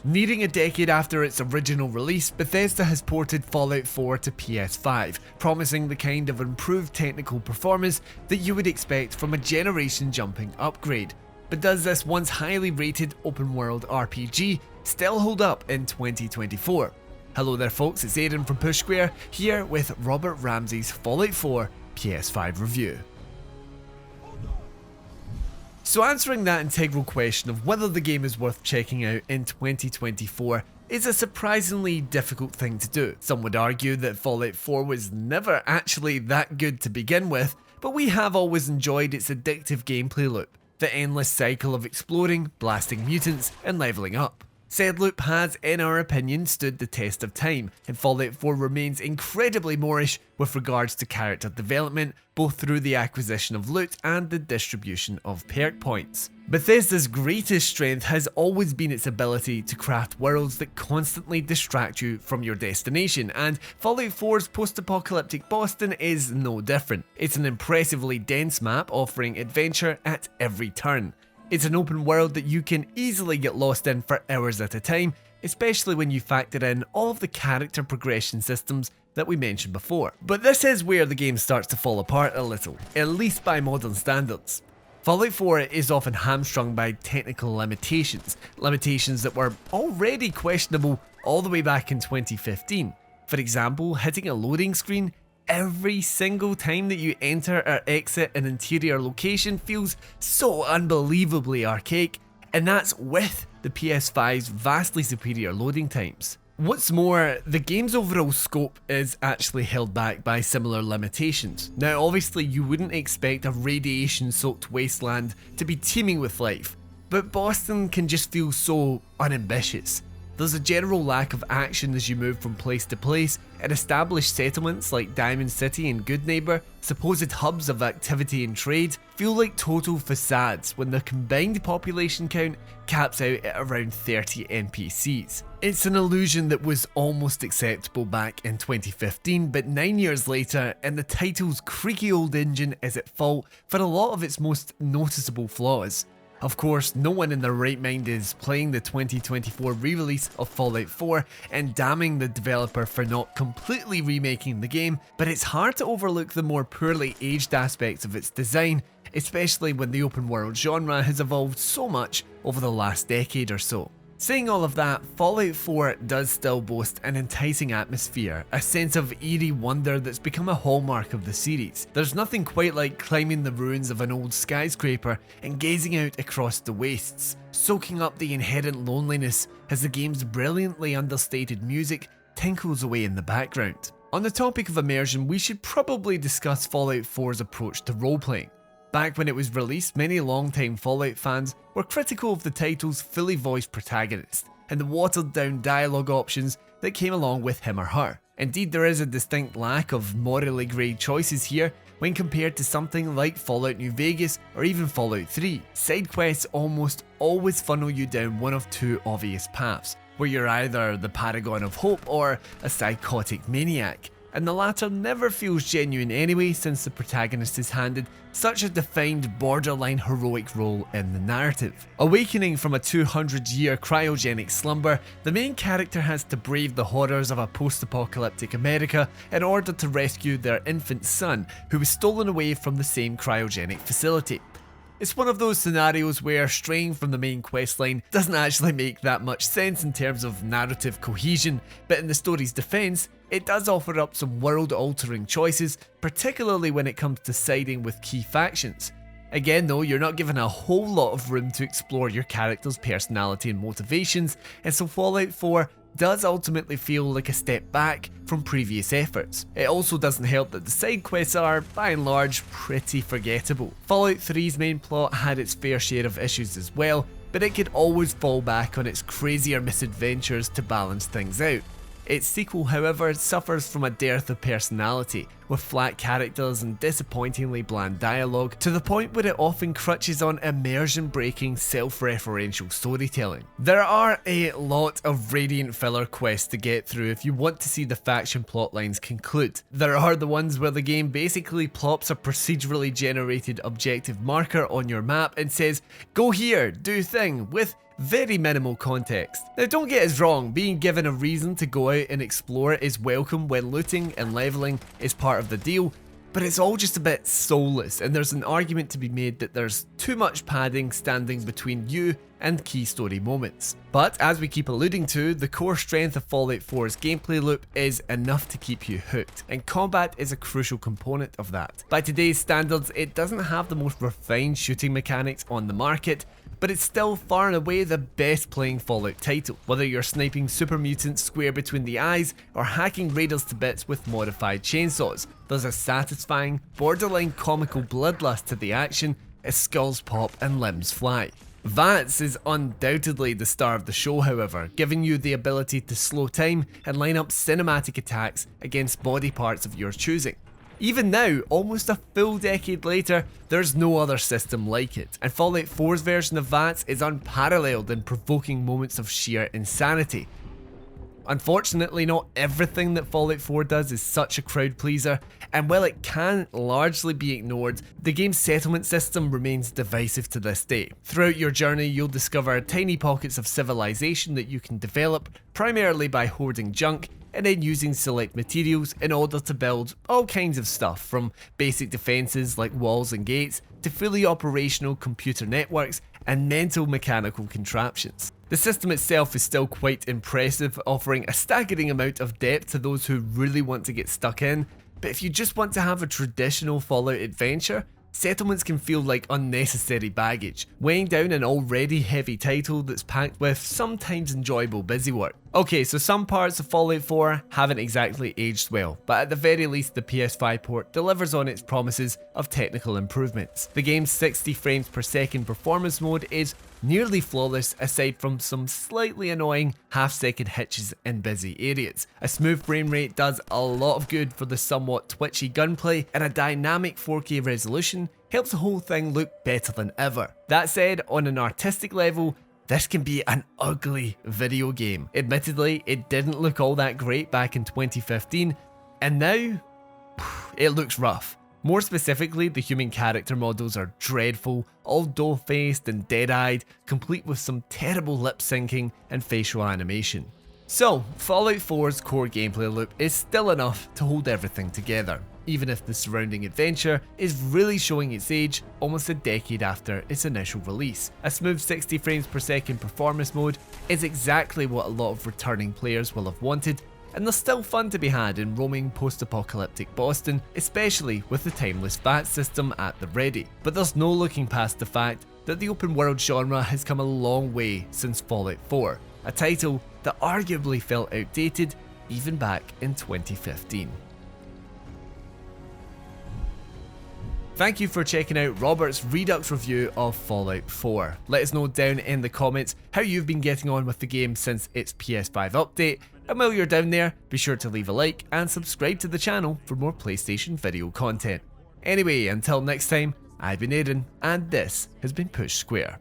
Nearing a decade after its original release, Bethesda has ported Fallout 4 to PS5, promising the kind of improved technical performance that you would expect from a generation-jumping upgrade. But does this once highly rated open-world RPG still hold up in 2024? Hello there folks, it's Aidan from Push Square, here with Robert Ramsey's Fallout 4 PS5 review. So answering that integral question of whether the game is worth checking out in 2024 is a surprisingly difficult thing to do. Some would argue that Fallout 4 was never actually that good to begin with, but we have always enjoyed its addictive gameplay loop, the endless cycle of exploring, blasting mutants, and leveling up. Said loop has, in our opinion, stood the test of time, and Fallout 4 remains incredibly Moorish with regards to character development, both through the acquisition of loot and the distribution of perk points. Bethesda's greatest strength has always been its ability to craft worlds that constantly distract you from your destination, and Fallout 4's post-apocalyptic Boston is no different. It's an impressively dense map offering adventure at every turn. It's an open world that you can easily get lost in for hours at a time, especially when you factor in all of the character progression systems that we mentioned before. But this is where the game starts to fall apart a little, at least by modern standards. Fallout 4 is often hamstrung by technical limitations that were already questionable all the way back in 2015. For example, hitting a loading screen every single time that you enter or exit an interior location feels so unbelievably archaic, and that's with the PS5's vastly superior loading times. What's more, the game's overall scope is actually held back by similar limitations. Now obviously you wouldn't expect a radiation-soaked wasteland to be teeming with life, but Boston can just feel so unambitious. There's a general lack of action as you move from place to place, and established settlements like Diamond City and Goodneighbor, supposed hubs of activity and trade, feel like total facades when the combined population count caps out at around 30 NPCs. It's an illusion that was almost acceptable back in 2015, but 9 years later, and the title's creaky old engine is at fault for a lot of its most noticeable flaws. Of course, no one in their right mind is playing the 2024 re-release of Fallout 4 and damning the developer for not completely remaking the game, but it's hard to overlook the more poorly aged aspects of its design, especially when the open world genre has evolved so much over the last decade or so. Saying all of that, Fallout 4 does still boast an enticing atmosphere, a sense of eerie wonder that's become a hallmark of the series. There's nothing quite like climbing the ruins of an old skyscraper and gazing out across the wastes, soaking up the inherent loneliness as the game's brilliantly understated music tinkles away in the background. On the topic of immersion, we should probably discuss Fallout 4's approach to role-playing. Back when it was released, many longtime Fallout fans were critical of the title's fully voiced protagonist and the watered down dialogue options that came along with him or her. Indeed, there is a distinct lack of morally grey choices here when compared to something like Fallout New Vegas or even Fallout 3. Side quests almost always funnel you down one of two obvious paths, where you're either the paragon of hope or a psychotic maniac. And the latter never feels genuine anyway, since the protagonist is handed such a defined borderline heroic role in the narrative. Awakening from a 200-year cryogenic slumber, the main character has to brave the horrors of a post-apocalyptic America in order to rescue their infant son, who was stolen away from the same cryogenic facility. It's one of those scenarios where straying from the main questline doesn't actually make that much sense in terms of narrative cohesion, but in the story's defense, it does offer up some world-altering choices, particularly when it comes to siding with key factions. Again though, you're not given a whole lot of room to explore your character's personality and motivations, and so Fallout 4 does ultimately feel like a step back from previous efforts. It also doesn't help that the side quests are, by and large, pretty forgettable. Fallout 3's main plot had its fair share of issues as well, but it could always fall back on its crazier misadventures to balance things out. Its sequel, however, suffers from a dearth of personality, with flat characters and disappointingly bland dialogue, to the point where it often crutches on immersion-breaking self-referential storytelling. There are a lot of Radiant filler quests to get through if you want to see the faction plotlines conclude. There are the ones where the game basically plops a procedurally generated objective marker on your map and says, "Go here, do thing," with very minimal context. Now don't get us wrong, being given a reason to go out and explore is welcome when looting and leveling is part of the deal, but it's all just a bit soulless, and there's an argument to be made that there's too much padding standing between you and key story moments. But as we keep alluding to, the core strength of Fallout 4's gameplay loop is enough to keep you hooked, and combat is a crucial component of that. By today's standards, it doesn't have the most refined shooting mechanics on the market, but it's still far and away the best playing Fallout title. Whether you're sniping super mutants square between the eyes or hacking raiders to bits with modified chainsaws, there's a satisfying, borderline comical bloodlust to the action as skulls pop and limbs fly. VATS is undoubtedly the star of the show, however, giving you the ability to slow time and line up cinematic attacks against body parts of your choosing. Even now, almost a full decade later, there's no other system like it, and Fallout 4's version of VATS is unparalleled in provoking moments of sheer insanity. Unfortunately, not everything that Fallout 4 does is such a crowd pleaser, and while it can largely be ignored, the game's settlement system remains divisive to this day. Throughout your journey, you'll discover tiny pockets of civilization that you can develop, primarily by hoarding junk, and then using select materials in order to build all kinds of stuff, from basic defences like walls and gates, to fully operational computer networks and mental mechanical contraptions. The system itself is still quite impressive, offering a staggering amount of depth to those who really want to get stuck in, but if you just want to have a traditional Fallout adventure, settlements can feel like unnecessary baggage, weighing down an already heavy title that's packed with sometimes enjoyable busywork. Okay, so some parts of Fallout 4 haven't exactly aged well, but at the very least the PS5 port delivers on its promises of technical improvements. The game's 60 frames per second performance mode is nearly flawless aside from some slightly annoying half-second hitches in busy areas. A smooth frame rate does a lot of good for the somewhat twitchy gunplay, and a dynamic 4K resolution helps the whole thing look better than ever. That said, on an artistic level, this can be an ugly video game. Admittedly, it didn't look all that great back in 2015, and now, it looks rough. More specifically, the human character models are dreadful, all dough-faced and dead-eyed, complete with some terrible lip syncing and facial animation. So, Fallout 4's core gameplay loop is still enough to hold everything together, even if the surrounding adventure is really showing its age almost a decade after its initial release. A smooth 60 frames per second performance mode is exactly what a lot of returning players will have wanted, and there's still fun to be had in roaming post-apocalyptic Boston, especially with the timeless VAT system at the ready. But there's no looking past the fact that the open world genre has come a long way since Fallout 4, a title that arguably felt outdated even back in 2015. Thank you for checking out Robert's Redux review of Fallout 4. Let us know down in the comments how you've been getting on with the game since its PS5 update, and while you're down there, be sure to leave a like and subscribe to the channel for more PlayStation video content. Anyway, until next time, I've been Aiden, and this has been Push Square.